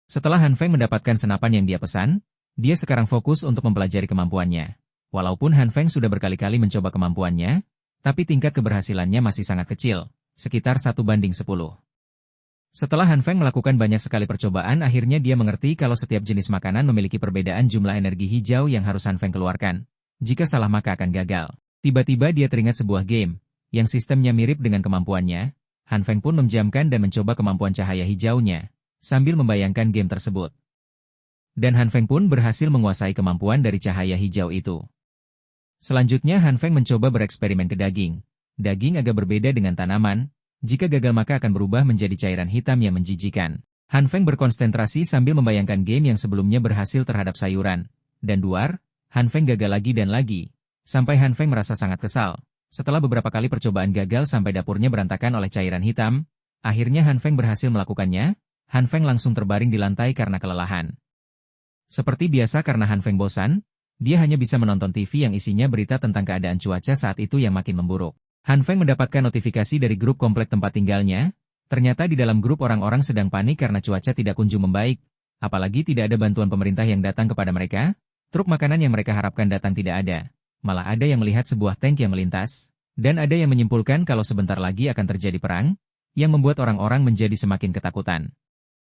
Setelah Han Feng mendapatkan senapan yang dia pesan, dia sekarang fokus untuk mempelajari kemampuannya. Walaupun Han Feng sudah berkali-kali mencoba kemampuannya, tapi tingkat keberhasilannya masih sangat kecil, sekitar 1:10. Setelah Han Feng melakukan banyak sekali percobaan, akhirnya dia mengerti kalau setiap jenis makanan memiliki perbedaan jumlah energi hijau yang harus Han Feng keluarkan. Jika salah maka akan gagal. Tiba-tiba dia teringat sebuah game, yang sistemnya mirip dengan kemampuannya. Han Feng pun menjamkan dan mencoba kemampuan cahaya hijaunya, sambil membayangkan game tersebut. Dan Han Feng pun berhasil menguasai kemampuan dari cahaya hijau itu. Selanjutnya Han Feng mencoba bereksperimen ke daging. Daging agak berbeda dengan tanaman, jika gagal maka akan berubah menjadi cairan hitam yang menjijikan. Han Feng berkonsentrasi sambil membayangkan game yang sebelumnya berhasil terhadap sayuran. Dan Han Feng gagal lagi dan lagi, sampai Han Feng merasa sangat kesal. Setelah beberapa kali percobaan gagal sampai dapurnya berantakan oleh cairan hitam, akhirnya Han Feng berhasil melakukannya. Han Feng langsung terbaring di lantai karena kelelahan. Seperti biasa karena Han Feng bosan, dia hanya bisa menonton TV yang isinya berita tentang keadaan cuaca saat itu yang makin memburuk. Han Feng mendapatkan notifikasi dari grup komplek tempat tinggalnya. Ternyata di dalam grup orang-orang sedang panik karena cuaca tidak kunjung membaik. Apalagi tidak ada bantuan pemerintah yang datang kepada mereka. Truk makanan yang mereka harapkan datang tidak ada. Malah ada yang melihat sebuah tank yang melintas. Dan ada yang menyimpulkan kalau sebentar lagi akan terjadi perang, yang membuat orang-orang menjadi semakin ketakutan.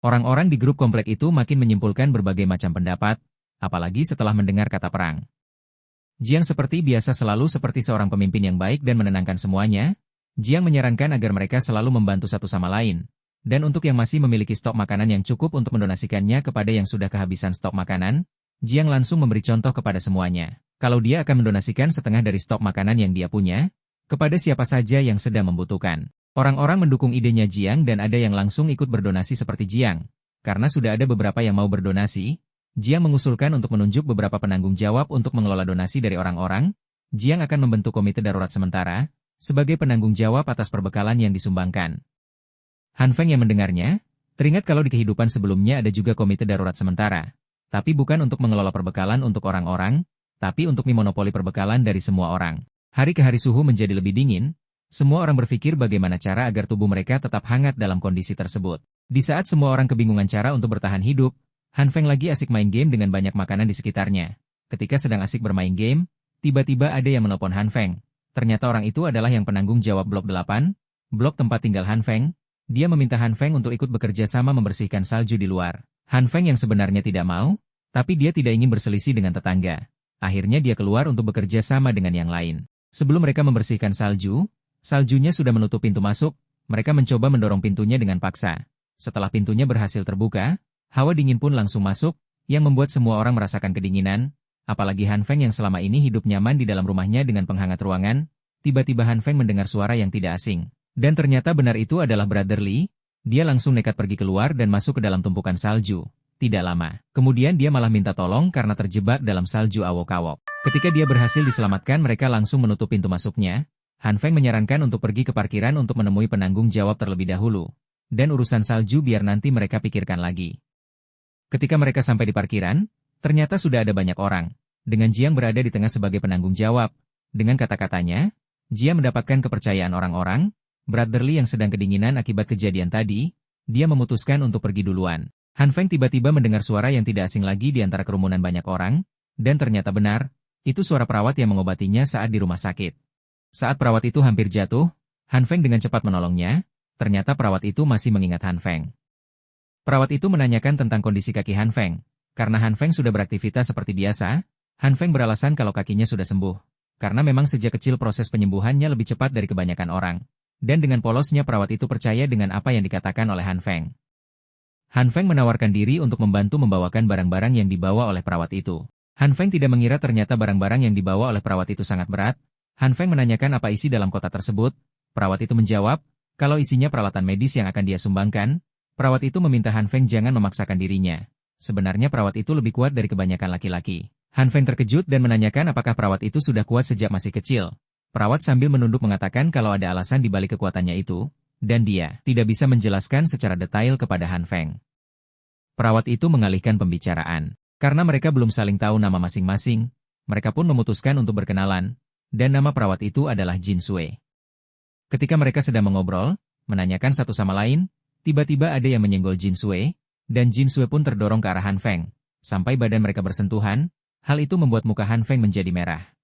Orang-orang di grup komplek itu makin menyimpulkan berbagai macam pendapat, apalagi setelah mendengar kata perang. Jiang seperti biasa selalu seperti seorang pemimpin yang baik dan menenangkan semuanya. Jiang menyarankan agar mereka selalu membantu satu sama lain. Dan untuk yang masih memiliki stok makanan yang cukup untuk mendonasikannya kepada yang sudah kehabisan stok makanan, Jiang langsung memberi contoh kepada semuanya. Kalau dia akan mendonasikan setengah dari stok makanan yang dia punya, kepada siapa saja yang sedang membutuhkan. Orang-orang mendukung idenya Jiang dan ada yang langsung ikut berdonasi seperti Jiang. Karena sudah ada beberapa yang mau berdonasi, Jiang mengusulkan untuk menunjuk beberapa penanggung jawab untuk mengelola donasi dari orang-orang. Jiang akan membentuk komite darurat sementara, sebagai penanggung jawab atas perbekalan yang disumbangkan. Han Feng yang mendengarnya, teringat kalau di kehidupan sebelumnya ada juga komite darurat sementara. Tapi bukan untuk mengelola perbekalan untuk orang-orang, tapi untuk memonopoli perbekalan dari semua orang. Hari ke hari suhu menjadi lebih dingin. Semua orang berpikir bagaimana cara agar tubuh mereka tetap hangat dalam kondisi tersebut. Di saat semua orang kebingungan cara untuk bertahan hidup, Han Feng lagi asik main game dengan banyak makanan di sekitarnya. Ketika sedang asik bermain game, tiba-tiba ada yang menelpon Han Feng. Ternyata orang itu adalah yang penanggung jawab blok 8, blok tempat tinggal Han Feng. Dia meminta Han Feng untuk ikut bekerja sama membersihkan salju di luar. Han Feng yang sebenarnya tidak mau, tapi dia tidak ingin berselisih dengan tetangga. Akhirnya dia keluar untuk bekerja sama dengan yang lain. Sebelum mereka membersihkan salju, saljunya sudah menutup pintu masuk. Mereka mencoba mendorong pintunya dengan paksa. Setelah pintunya berhasil terbuka, hawa dingin pun langsung masuk, yang membuat semua orang merasakan kedinginan. Apalagi Han Feng yang selama ini hidup nyaman di dalam rumahnya dengan penghangat ruangan. Tiba-tiba Han Feng mendengar suara yang tidak asing. Dan ternyata benar itu adalah Brother Lee. Dia langsung nekat pergi keluar dan masuk ke dalam tumpukan salju. Tidak lama. Kemudian dia malah minta tolong karena terjebak dalam salju awok-awok. Ketika dia berhasil diselamatkan, mereka langsung menutup pintu masuknya. Han Feng menyarankan untuk pergi ke parkiran untuk menemui penanggung jawab terlebih dahulu. Dan urusan salju biar nanti mereka pikirkan lagi. Ketika mereka sampai di parkiran, ternyata sudah ada banyak orang. Dengan Jiang berada di tengah sebagai penanggung jawab. Dengan kata-katanya, Jiang mendapatkan kepercayaan orang-orang. Brother Lee yang sedang kedinginan akibat kejadian tadi, dia memutuskan untuk pergi duluan. Han Feng tiba-tiba mendengar suara yang tidak asing lagi di antara kerumunan banyak orang. Dan ternyata benar, itu suara perawat yang mengobatinya saat di rumah sakit. Saat perawat itu hampir jatuh, Han Feng dengan cepat menolongnya. Ternyata perawat itu masih mengingat Han Feng. Perawat itu menanyakan tentang kondisi kaki Han Feng. Karena Han Feng sudah beraktivitas seperti biasa, Han Feng beralasan kalau kakinya sudah sembuh. Karena memang sejak kecil proses penyembuhannya lebih cepat dari kebanyakan orang. Dan dengan polosnya perawat itu percaya dengan apa yang dikatakan oleh Han Feng. Han Feng menawarkan diri untuk membantu membawakan barang-barang yang dibawa oleh perawat itu. Han Feng tidak mengira ternyata barang-barang yang dibawa oleh perawat itu sangat berat. Han Feng menanyakan apa isi dalam kotak tersebut. Perawat itu menjawab, kalau isinya peralatan medis yang akan dia sumbangkan. Perawat itu meminta Han Feng jangan memaksakan dirinya. Sebenarnya perawat itu lebih kuat dari kebanyakan laki-laki. Han Feng terkejut dan menanyakan apakah perawat itu sudah kuat sejak masih kecil. Perawat sambil menunduk mengatakan kalau ada alasan di balik kekuatannya itu, dan dia tidak bisa menjelaskan secara detail kepada Han Feng. Perawat itu mengalihkan pembicaraan. Karena mereka belum saling tahu nama masing-masing, mereka pun memutuskan untuk berkenalan, dan nama perawat itu adalah Jin Sui. Ketika mereka sedang mengobrol, menanyakan satu sama lain, tiba-tiba ada yang menyenggol Jin Sui. dan Jin Sue pun terdorong ke arah Han Feng. Sampai badan mereka bersentuhan, hal itu membuat muka Han Feng menjadi merah.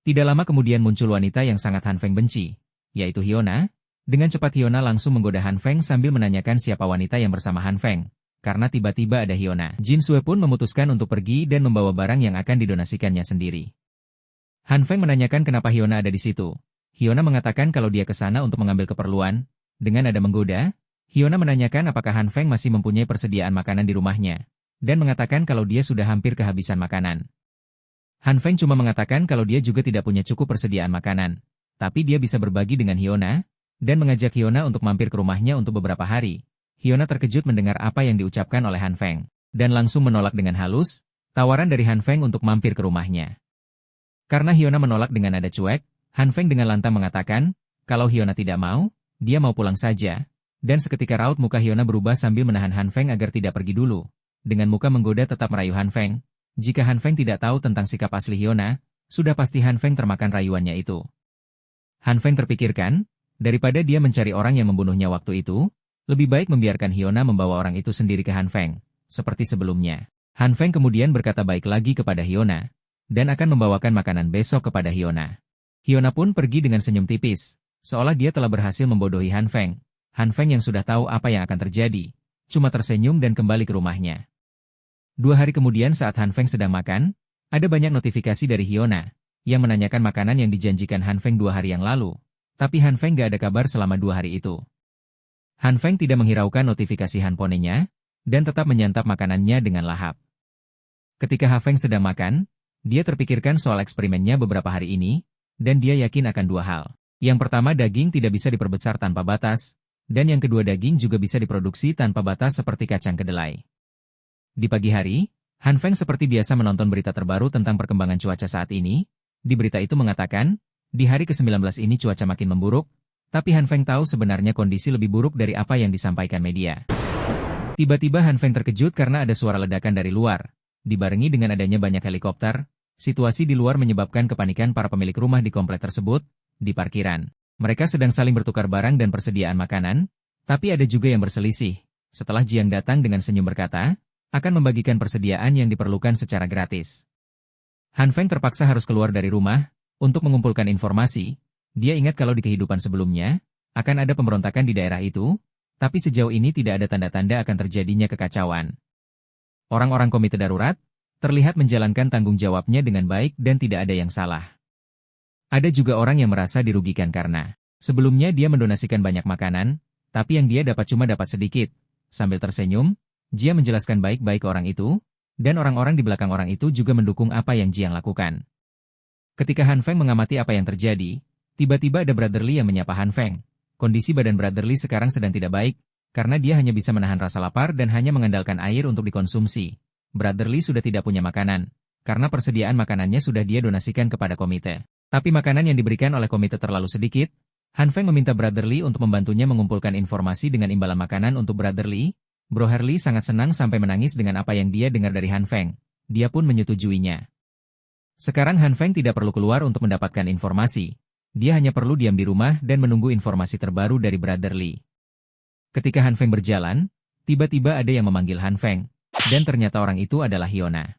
Tidak lama kemudian muncul wanita yang sangat Han Feng benci, yaitu Hyuna. Dengan cepat Hyuna langsung menggoda Han Feng sambil menanyakan siapa wanita yang bersama Han Feng. Karena tiba-tiba ada Hyuna. Jin Sue pun memutuskan untuk pergi dan membawa barang yang akan didonasikannya sendiri. Han Feng menanyakan kenapa Hyuna ada di situ. Hyuna mengatakan kalau dia ke sana untuk mengambil keperluan. Dengan nada menggoda, Hyuna menanyakan apakah Han Feng masih mempunyai persediaan makanan di rumahnya, dan mengatakan kalau dia sudah hampir kehabisan makanan. Han Feng cuma mengatakan kalau dia juga tidak punya cukup persediaan makanan, tapi dia bisa berbagi dengan Hyuna, dan mengajak Hyuna untuk mampir ke rumahnya untuk beberapa hari. Hyuna terkejut mendengar apa yang diucapkan oleh Han Feng, dan langsung menolak dengan halus tawaran dari Han Feng untuk mampir ke rumahnya. Karena Hyuna menolak dengan nada cuek, Han Feng dengan lantang mengatakan, kalau Hyuna tidak mau, dia mau pulang saja, dan seketika raut muka Hyuna berubah sambil menahan Han Feng agar tidak pergi dulu. Dengan muka menggoda tetap merayu Han Feng. Jika Han Feng tidak tahu tentang sikap asli Hyuna, sudah pasti Han Feng termakan rayuannya itu. Han Feng terpikirkan, daripada dia mencari orang yang membunuhnya waktu itu, lebih baik membiarkan Hyuna membawa orang itu sendiri ke Han Feng, seperti sebelumnya. Han Feng kemudian berkata baik lagi kepada Hyuna, dan akan membawakan makanan besok kepada Hyuna. Hyuna pun pergi dengan senyum tipis, seolah dia telah berhasil membodohi Han Feng. Han Feng yang sudah tahu apa yang akan terjadi, cuma tersenyum dan kembali ke rumahnya. 2 hari kemudian saat Han Feng sedang makan, ada banyak notifikasi dari Hyuna, yang menanyakan makanan yang dijanjikan Han Feng 2 hari yang lalu, tapi Han Feng gak ada kabar selama 2 hari itu. Han Feng tidak menghiraukan notifikasi handphonenya, dan tetap menyantap makanannya dengan lahap. Ketika Han Feng sedang makan, dia terpikirkan soal eksperimennya beberapa hari ini, dan dia yakin akan 2 hal. Yang pertama, daging tidak bisa diperbesar tanpa batas, dan yang kedua, daging juga bisa diproduksi tanpa batas seperti kacang kedelai. Di pagi hari, Han Feng seperti biasa menonton berita terbaru tentang perkembangan cuaca saat ini. Di berita itu mengatakan, di hari ke-19 ini cuaca makin memburuk, tapi Han Feng tahu sebenarnya kondisi lebih buruk dari apa yang disampaikan media. Tiba-tiba Han Feng terkejut karena ada suara ledakan dari luar. Dibarengi dengan adanya banyak helikopter, situasi di luar menyebabkan kepanikan para pemilik rumah di komplek tersebut. Di parkiran, mereka sedang saling bertukar barang dan persediaan makanan, tapi ada juga yang berselisih. Setelah Jiang datang dengan senyum berkata, akan membagikan persediaan yang diperlukan secara gratis. Han Feng terpaksa harus keluar dari rumah, untuk mengumpulkan informasi. Dia ingat kalau di kehidupan sebelumnya, akan ada pemberontakan di daerah itu, tapi sejauh ini tidak ada tanda-tanda akan terjadinya kekacauan. Orang-orang komite darurat, terlihat menjalankan tanggung jawabnya dengan baik dan tidak ada yang salah. Ada juga orang yang merasa dirugikan karena sebelumnya dia mendonasikan banyak makanan, tapi yang dia dapat cuma dapat sedikit. Sambil tersenyum, Jia menjelaskan baik-baik ke orang itu, dan orang-orang di belakang orang itu juga mendukung apa yang Jiang lakukan. Ketika Han Feng mengamati apa yang terjadi, tiba-tiba ada Brother Li yang menyapa Han Feng. Kondisi badan Brother Li sekarang sedang tidak baik, karena dia hanya bisa menahan rasa lapar dan hanya mengandalkan air untuk dikonsumsi. Brother Li sudah tidak punya makanan, karena persediaan makanannya sudah dia donasikan kepada komite. Tapi makanan yang diberikan oleh komite terlalu sedikit. Han Feng meminta Brother Li untuk membantunya mengumpulkan informasi dengan imbalan makanan untuk Brother Li. Brother Li sangat senang sampai menangis dengan apa yang dia dengar dari Han Feng. Dia pun menyetujuinya. Sekarang Han Feng tidak perlu keluar untuk mendapatkan informasi. Dia hanya perlu diam di rumah dan menunggu informasi terbaru dari Brother Li. Ketika Han Feng berjalan, tiba-tiba ada yang memanggil Han Feng, dan ternyata orang itu adalah Hyuna.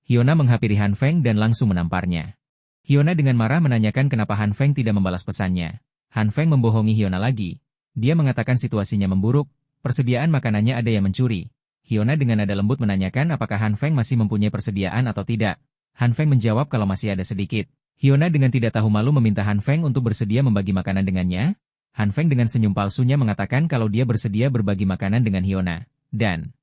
Hyuna menghampiri Han Feng dan langsung menamparnya. Hyuna dengan marah menanyakan kenapa Han Feng tidak membalas pesannya. Han Feng membohongi Hyuna lagi. Dia mengatakan situasinya memburuk, persediaan makanannya ada yang mencuri. Hyuna dengan nada lembut menanyakan apakah Han Feng masih mempunyai persediaan atau tidak. Han Feng menjawab kalau masih ada sedikit. Hyuna dengan tidak tahu malu meminta Han Feng untuk bersedia membagi makanan dengannya. Han Feng dengan senyum palsunya mengatakan kalau dia bersedia berbagi makanan dengan Hyuna. Dan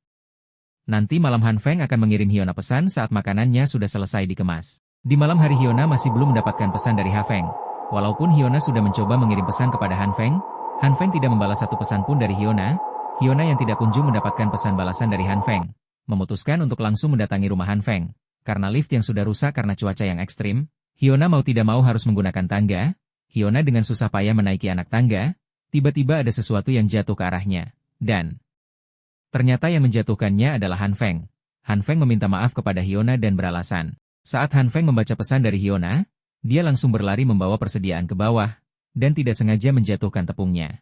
nanti malam Han Feng akan mengirim Hyuna pesan saat makanannya sudah selesai dikemas. Di malam hari Hyuna masih belum mendapatkan pesan dari Han Feng. Walaupun Hyuna sudah mencoba mengirim pesan kepada Han Feng tidak membalas satu pesan pun dari Hyuna. Hyuna yang tidak kunjung mendapatkan pesan balasan dari Han Feng, memutuskan untuk langsung mendatangi rumah Han Feng. Karena lift yang sudah rusak karena cuaca yang ekstrim, Hyuna mau tidak mau harus menggunakan tangga. Hyuna dengan susah payah menaiki anak tangga, tiba-tiba ada sesuatu yang jatuh ke arahnya. Dan ternyata yang menjatuhkannya adalah Han Feng. Han Feng meminta maaf kepada Hyuna dan beralasan. Saat Han Feng membaca pesan dari Hyuna, dia langsung berlari membawa persediaan ke bawah, dan tidak sengaja menjatuhkan tepungnya.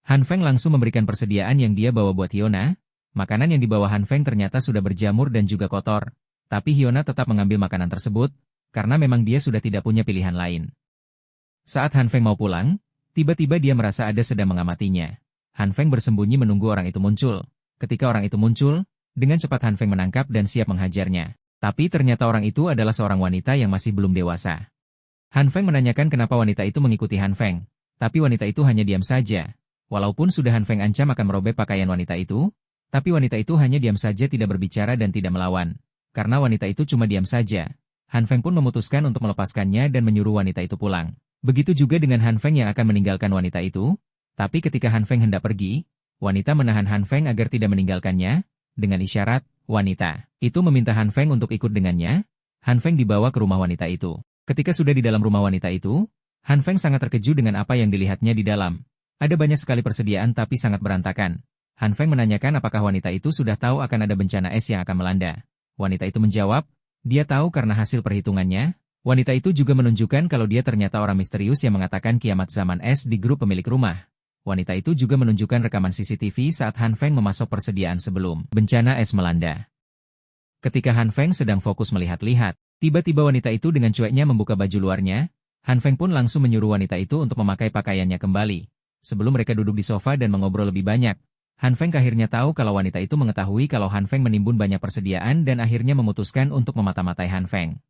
Han Feng langsung memberikan persediaan yang dia bawa buat Hyuna, Makanan yang dibawa Han Feng ternyata sudah berjamur dan juga kotor. Tapi Hyuna tetap mengambil makanan tersebut, karena memang dia sudah tidak punya pilihan lain. Saat Han Feng mau pulang, tiba-tiba dia merasa ada sedang mengamatinya. Han Feng bersembunyi menunggu orang itu muncul. Ketika orang itu muncul, dengan cepat Han Feng menangkap dan siap menghajarnya. Tapi ternyata orang itu adalah seorang wanita yang masih belum dewasa. Han Feng menanyakan kenapa wanita itu mengikuti Han Feng, tapi wanita itu hanya diam saja. Walaupun sudah Han Feng ancam akan merobek pakaian wanita itu, tapi wanita itu hanya diam saja, tidak berbicara dan tidak melawan. Karena wanita itu cuma diam saja, Han Feng pun memutuskan untuk melepaskannya dan menyuruh wanita itu pulang. Begitu juga dengan Han Feng yang akan meninggalkan wanita itu, tapi ketika Han Feng hendak pergi, wanita menahan Han Feng agar tidak meninggalkannya, dengan isyarat, wanita itu meminta Han Feng untuk ikut dengannya. Han Feng dibawa ke rumah wanita itu. Ketika sudah di dalam rumah wanita itu, Han Feng sangat terkejut dengan apa yang dilihatnya di dalam. Ada banyak sekali persediaan tapi sangat berantakan. Han Feng menanyakan apakah wanita itu sudah tahu akan ada bencana es yang akan melanda. Wanita itu menjawab, dia tahu karena hasil perhitungannya. Wanita itu juga menunjukkan kalau dia ternyata orang misterius yang mengatakan kiamat zaman es di grup pemilik rumah. Wanita itu juga menunjukkan rekaman CCTV saat Han Feng memasok persediaan sebelum bencana es melanda. Ketika Han Feng sedang fokus melihat-lihat, tiba-tiba wanita itu dengan cueknya membuka baju luarnya. Han Feng pun langsung menyuruh wanita itu untuk memakai pakaiannya kembali. Sebelum mereka duduk di sofa dan mengobrol lebih banyak, Han Feng akhirnya tahu kalau wanita itu mengetahui kalau Han Feng menimbun banyak persediaan dan akhirnya memutuskan untuk memata-matai Han Feng.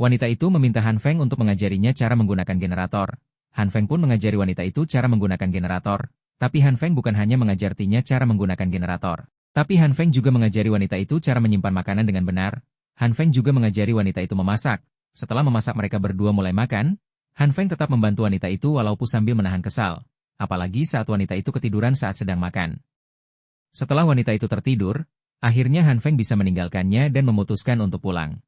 Wanita itu meminta Han Feng untuk mengajarinya cara menggunakan generator. Han Feng pun mengajari wanita itu cara menggunakan generator. Tapi Han Feng bukan hanya mengajartinya cara menggunakan generator. Tapi Han Feng juga mengajari wanita itu cara menyimpan makanan dengan benar. Han Feng juga mengajari wanita itu memasak. Setelah memasak mereka berdua mulai makan, Han Feng tetap membantu wanita itu walaupun sambil menahan kesal. Apalagi saat wanita itu ketiduran saat sedang makan. Setelah wanita itu tertidur, akhirnya Han Feng bisa meninggalkannya dan memutuskan untuk pulang.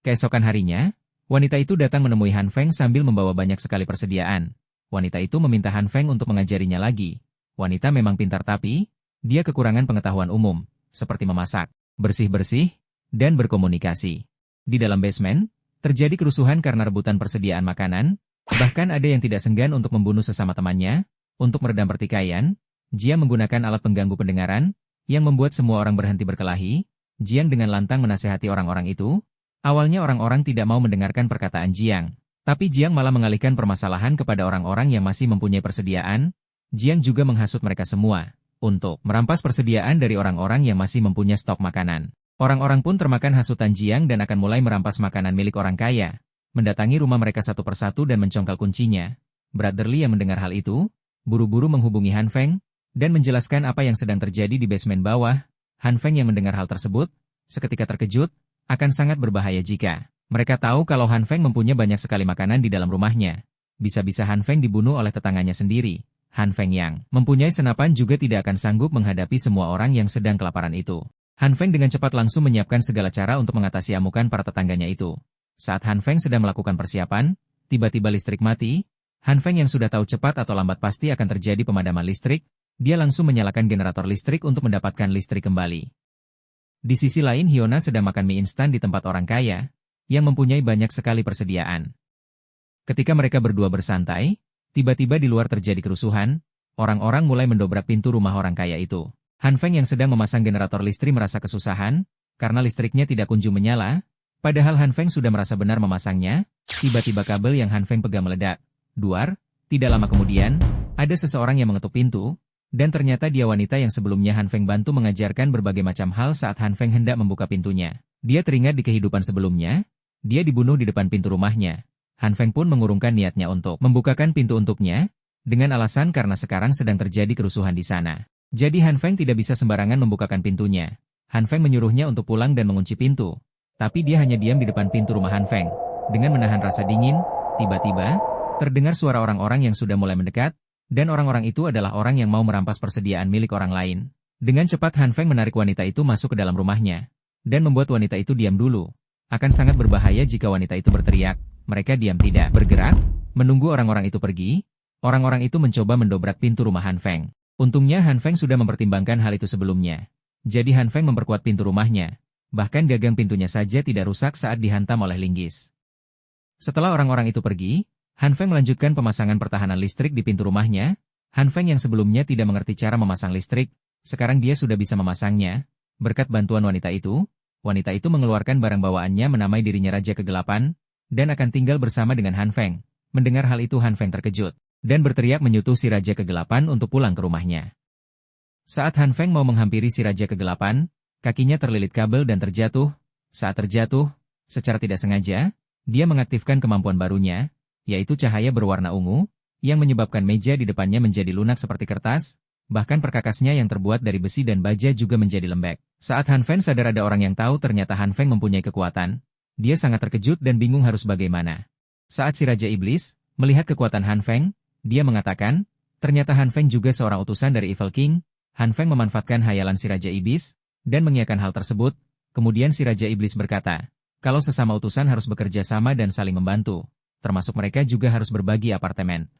Keesokan harinya, wanita itu datang menemui Han Feng sambil membawa banyak sekali persediaan. Wanita itu meminta Han Feng untuk mengajarinya lagi. Wanita memang pintar tapi, dia kekurangan pengetahuan umum, seperti memasak, bersih-bersih, dan berkomunikasi. Di dalam basement, terjadi kerusuhan karena rebutan persediaan makanan, bahkan ada yang tidak segan untuk membunuh sesama temannya. Untuk meredam pertikaian, Jiang menggunakan alat pengganggu pendengaran, yang membuat semua orang berhenti berkelahi. Jiang dengan lantang menasehati orang-orang itu. Awalnya orang-orang tidak mau mendengarkan perkataan Jiang, tapi Jiang malah mengalihkan permasalahan kepada orang-orang yang masih mempunyai persediaan. Jiang juga menghasut mereka semua untuk merampas persediaan dari orang-orang yang masih mempunyai stok makanan. Orang-orang pun termakan hasutan Jiang dan akan mulai merampas makanan milik orang kaya, mendatangi rumah mereka satu persatu dan mencongkal kuncinya. Brotherly yang mendengar hal itu, buru-buru menghubungi Han Feng, dan menjelaskan apa yang sedang terjadi di basement bawah. Han Feng yang mendengar hal tersebut, seketika terkejut, akan sangat berbahaya jika mereka tahu kalau Han Feng mempunyai banyak sekali makanan di dalam rumahnya. Bisa-bisa Han Feng dibunuh oleh tetangganya sendiri. Han Feng yang mempunyai senapan juga tidak akan sanggup menghadapi semua orang yang sedang kelaparan itu. Han Feng dengan cepat langsung menyiapkan segala cara untuk mengatasi amukan para tetangganya itu. Saat Han Feng sedang melakukan persiapan, tiba-tiba listrik mati. Han Feng yang sudah tahu cepat atau lambat pasti akan terjadi pemadaman listrik, dia langsung menyalakan generator listrik untuk mendapatkan listrik kembali. Di sisi lain Hyuna sedang makan mie instan di tempat orang kaya, yang mempunyai banyak sekali persediaan. Ketika mereka berdua bersantai, tiba-tiba di luar terjadi kerusuhan, orang-orang mulai mendobrak pintu rumah orang kaya itu. Han Feng yang sedang memasang generator listrik merasa kesusahan, karena listriknya tidak kunjung menyala, padahal Han Feng sudah merasa benar memasangnya. Tiba-tiba kabel yang Han Feng pegang meledak. Duar, tidak lama kemudian, ada seseorang yang mengetuk pintu, dan ternyata dia wanita yang sebelumnya Han Feng bantu mengajarkan berbagai macam hal saat Han Feng hendak membuka pintunya. Dia teringat di kehidupan sebelumnya, dia dibunuh di depan pintu rumahnya. Han Feng pun mengurungkan niatnya untuk membukakan pintu untuknya, dengan alasan karena sekarang sedang terjadi kerusuhan di sana. Jadi Han Feng tidak bisa sembarangan membukakan pintunya. Han Feng menyuruhnya untuk pulang dan mengunci pintu. Tapi dia hanya diam di depan pintu rumah Han Feng. Dengan menahan rasa dingin, tiba-tiba, terdengar suara orang-orang yang sudah mulai mendekat, dan orang-orang itu adalah orang yang mau merampas persediaan milik orang lain. Dengan cepat Han Feng menarik wanita itu masuk ke dalam rumahnya, dan membuat wanita itu diam dulu. Akan sangat berbahaya jika wanita itu berteriak. Mereka diam tidak bergerak, menunggu orang-orang itu pergi. Orang-orang itu mencoba mendobrak pintu rumah Han Feng. Untungnya Han Feng sudah mempertimbangkan hal itu sebelumnya. Jadi Han Feng memperkuat pintu rumahnya. Bahkan gagang pintunya saja tidak rusak saat dihantam oleh linggis. Setelah orang-orang itu pergi, Han Feng melanjutkan pemasangan pertahanan listrik di pintu rumahnya. Han Feng yang sebelumnya tidak mengerti cara memasang listrik, Sekarang dia sudah bisa memasangnya. Berkat bantuan wanita itu mengeluarkan barang bawaannya menamai dirinya Raja Kegelapan, dan akan tinggal bersama dengan Han Feng. Mendengar hal itu Han Feng terkejut, dan berteriak menyuruh si Raja Kegelapan untuk pulang ke rumahnya. Saat Han Feng mau menghampiri si Raja Kegelapan, kakinya terlilit kabel dan terjatuh. Saat terjatuh, secara tidak sengaja, dia mengaktifkan kemampuan barunya, yaitu cahaya berwarna ungu, yang menyebabkan meja di depannya menjadi lunak seperti kertas, bahkan perkakasnya yang terbuat dari besi dan baja juga menjadi lembek. Saat Han Feng sadar ada orang yang tahu ternyata Han Feng mempunyai kekuatan, dia sangat terkejut dan bingung harus bagaimana. Saat si Raja Iblis melihat kekuatan Han Feng, dia mengatakan, ternyata Han Feng juga seorang utusan dari Evil King. Han Feng memanfaatkan hayalan si Raja Iblis, dan mengiyakan hal tersebut. Kemudian si Raja Iblis berkata, kalau sesama utusan harus bekerja sama dan saling membantu, termasuk mereka juga harus berbagi apartemen.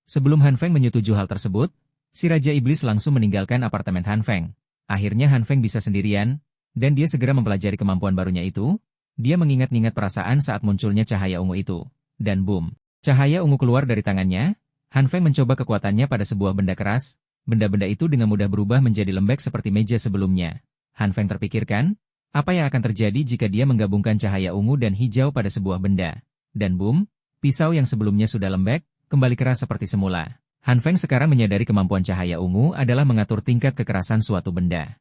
Sebelum Han Feng menyetujui hal tersebut, si Raja Iblis langsung meninggalkan apartemen Han Feng. Akhirnya Han Feng bisa sendirian, dan dia segera mempelajari kemampuan barunya itu. Dia mengingat-ingat perasaan saat munculnya cahaya ungu itu. Dan boom, cahaya ungu keluar dari tangannya. Han Feng mencoba kekuatannya pada sebuah benda keras. Benda-benda itu dengan mudah berubah menjadi lembek seperti meja sebelumnya. Han Feng terpikirkan, apa yang akan terjadi jika dia menggabungkan cahaya ungu dan hijau pada sebuah benda. Dan boom, pisau yang sebelumnya sudah lembek, kembali keras seperti semula. Han Feng sekarang menyadari kemampuan cahaya ungu adalah mengatur tingkat kekerasan suatu benda.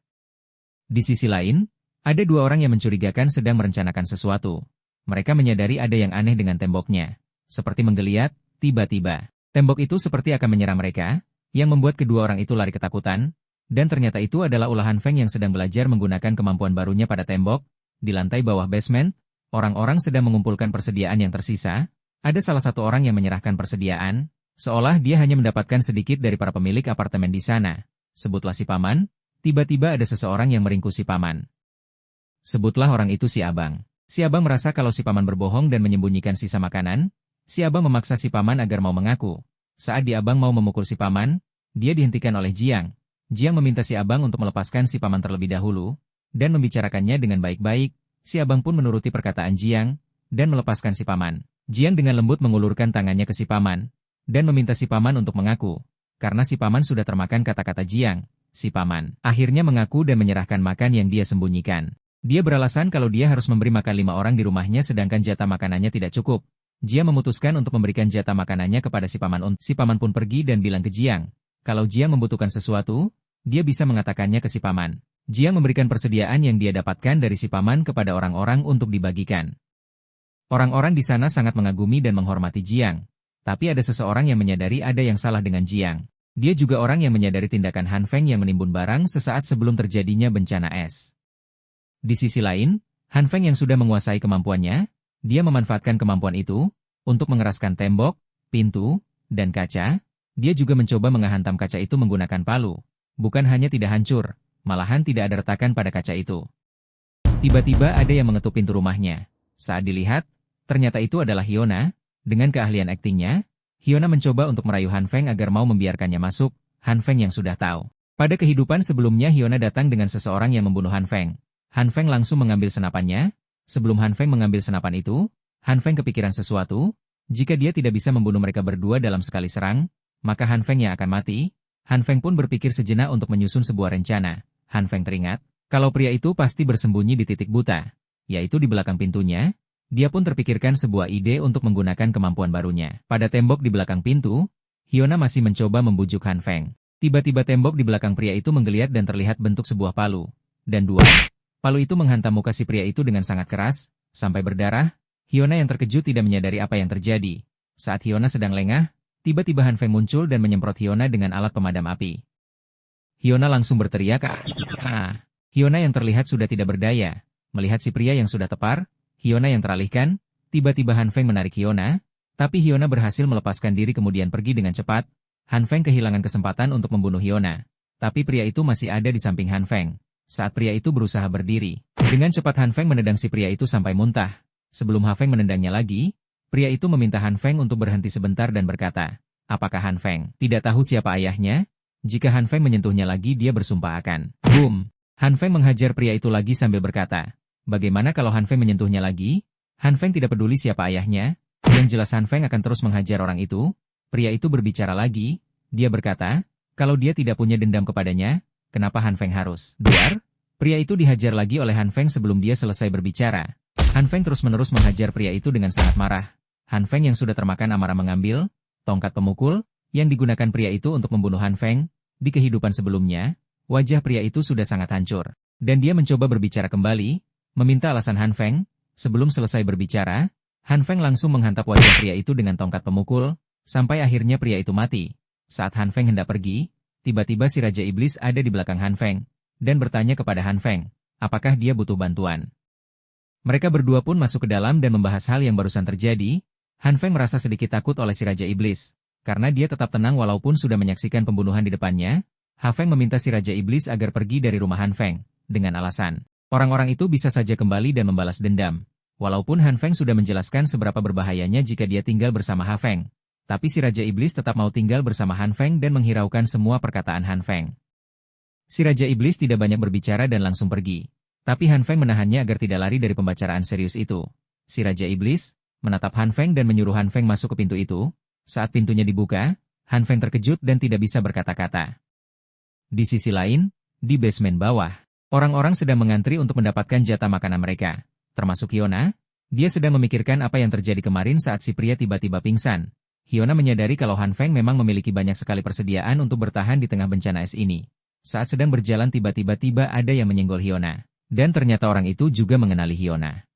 Di sisi lain, ada dua orang yang mencurigakan sedang merencanakan sesuatu. Mereka menyadari ada yang aneh dengan temboknya. Seperti menggeliat, tiba-tiba, tembok itu seperti akan menyerang mereka, yang membuat kedua orang itu lari ketakutan, dan ternyata itu adalah ulah Han Feng yang sedang belajar menggunakan kemampuan barunya pada tembok. Di lantai bawah basement, orang-orang sedang mengumpulkan persediaan yang tersisa. Ada salah satu orang yang menyerahkan persediaan, seolah dia hanya mendapatkan sedikit dari para pemilik apartemen di sana. Sebutlah si paman. Tiba-tiba ada seseorang yang meringkus si paman. Sebutlah orang itu si abang. Si abang merasa kalau si paman berbohong dan menyembunyikan sisa makanan. Si abang memaksa si paman agar mau mengaku. Saat di abang mau memukul si paman, dia dihentikan oleh Jiang. Jiang meminta si abang untuk melepaskan si paman terlebih dahulu, dan membicarakannya dengan baik-baik. Si abang pun menuruti perkataan Jiang, dan melepaskan si paman. Jiang dengan lembut mengulurkan tangannya ke si paman, dan meminta si paman untuk mengaku. Karena si paman sudah termakan kata-kata Jiang, si paman akhirnya mengaku dan menyerahkan makan yang dia sembunyikan. Dia beralasan kalau dia harus memberi makan 5 orang di rumahnya sedangkan jatah makanannya tidak cukup. Jiang memutuskan untuk memberikan jatah makanannya kepada si paman. Si paman pun pergi dan bilang ke Jiang, kalau Jiang membutuhkan sesuatu, dia bisa mengatakannya ke si paman. Jiang memberikan persediaan yang dia dapatkan dari si paman kepada orang-orang untuk dibagikan. Orang-orang di sana sangat mengagumi dan menghormati Jiang. Tapi ada seseorang yang menyadari ada yang salah dengan Jiang. Dia juga orang yang menyadari tindakan Han Feng yang menimbun barang sesaat sebelum terjadinya bencana es. Di sisi lain, Han Feng yang sudah menguasai kemampuannya, dia memanfaatkan kemampuan itu untuk mengeraskan tembok, pintu, dan kaca. Dia juga mencoba menghantam kaca itu menggunakan palu. Bukan hanya tidak hancur, malahan tidak ada retakan pada kaca itu. Tiba-tiba ada yang mengetuk pintu rumahnya. Saat dilihat, ternyata itu adalah Hyuna. Dengan keahlian aktingnya, Hyuna mencoba untuk merayu Han Feng agar mau membiarkannya masuk. Han Feng yang sudah tahu. Pada kehidupan sebelumnya Hyuna datang dengan seseorang yang membunuh Han Feng. Han Feng langsung mengambil senapannya. Sebelum Han Feng mengambil senapan itu, Han Feng kepikiran sesuatu. Jika dia tidak bisa membunuh mereka berdua dalam sekali serang, maka Han Feng yang akan mati. Han Feng pun berpikir sejenak untuk menyusun sebuah rencana. Han Feng teringat, kalau pria itu pasti bersembunyi di titik buta, yaitu di belakang pintunya. Dia pun terpikirkan sebuah ide untuk menggunakan kemampuan barunya. Pada tembok di belakang pintu, Hyuna masih mencoba membujuk Han Feng. Tiba-tiba tembok di belakang pria itu menggeliat dan terlihat bentuk sebuah palu. Dan dua palu itu menghantam muka si pria itu dengan sangat keras, sampai berdarah. Hyuna yang terkejut tidak menyadari apa yang terjadi. Saat Hyuna sedang lengah, tiba-tiba Han Feng muncul dan menyemprot Hyuna dengan alat pemadam api. Hyuna langsung berteriak, "Ah!" Hyuna yang terlihat sudah tidak berdaya. Melihat si pria yang sudah tepar, Hyuna yang teralihkan, tiba-tiba Han Feng menarik Hyuna, tapi Hyuna berhasil melepaskan diri kemudian pergi dengan cepat. Han Feng kehilangan kesempatan untuk membunuh Hyuna. Tapi pria itu masih ada di samping Han Feng. Saat pria itu berusaha berdiri, dengan cepat Han Feng menendang si pria itu sampai muntah. Sebelum Han Feng menendangnya lagi, pria itu meminta Han Feng untuk berhenti sebentar dan berkata, apakah Han Feng tidak tahu siapa ayahnya? Jika Han Feng menyentuhnya lagi dia bersumpah akan. Boom! Han Feng menghajar pria itu lagi sambil berkata, bagaimana kalau Han Feng menyentuhnya lagi? Han Feng tidak peduli siapa ayahnya. Yang jelas Han Feng akan terus menghajar orang itu. Pria itu berbicara lagi. Dia berkata, kalau dia tidak punya dendam kepadanya, Kenapa Han Feng harus duar? Pria itu dihajar lagi oleh Han Feng sebelum dia selesai berbicara. Han Feng terus-menerus menghajar pria itu dengan sangat marah. Han Feng yang sudah termakan amarah mengambil tongkat pemukul yang digunakan pria itu untuk membunuh Han Feng. Di kehidupan sebelumnya, wajah pria itu sudah sangat hancur. Dan dia mencoba berbicara kembali, meminta alasan Han Feng. Sebelum selesai berbicara, Han Feng langsung menghantam wajah pria itu dengan tongkat pemukul, sampai akhirnya pria itu mati. Saat Han Feng hendak pergi, tiba-tiba si Raja Iblis ada di belakang Han Feng, dan bertanya kepada Han Feng, apakah dia butuh bantuan. Mereka berdua pun masuk ke dalam dan membahas hal yang barusan terjadi. Han Feng merasa sedikit takut oleh si Raja Iblis, karena dia tetap tenang walaupun sudah menyaksikan pembunuhan di depannya. Han Feng meminta si Raja Iblis agar pergi dari rumah Han Feng, dengan alasan, orang-orang itu bisa saja kembali dan membalas dendam. Walaupun Han Feng sudah menjelaskan seberapa berbahayanya jika dia tinggal bersama Han Feng. Tapi si Raja Iblis tetap mau tinggal bersama Han Feng dan menghiraukan semua perkataan Han Feng. Si Raja Iblis tidak banyak berbicara dan langsung pergi. Tapi Han Feng menahannya agar tidak lari dari pembicaraan serius itu. Si Raja Iblis menatap Han Feng dan menyuruh Han Feng masuk ke pintu itu. Saat pintunya dibuka, Han Feng terkejut dan tidak bisa berkata-kata. Di sisi lain, di basement bawah, orang-orang sedang mengantri untuk mendapatkan jatah makanan mereka. Termasuk Hyuna. Dia sedang memikirkan apa yang terjadi kemarin saat si pria tiba-tiba pingsan. Hyuna menyadari kalau Han Feng memang memiliki banyak sekali persediaan untuk bertahan di tengah bencana es ini. Saat sedang berjalan tiba-tiba ada yang menyenggol Hyuna. Dan ternyata orang itu juga mengenali Hyuna.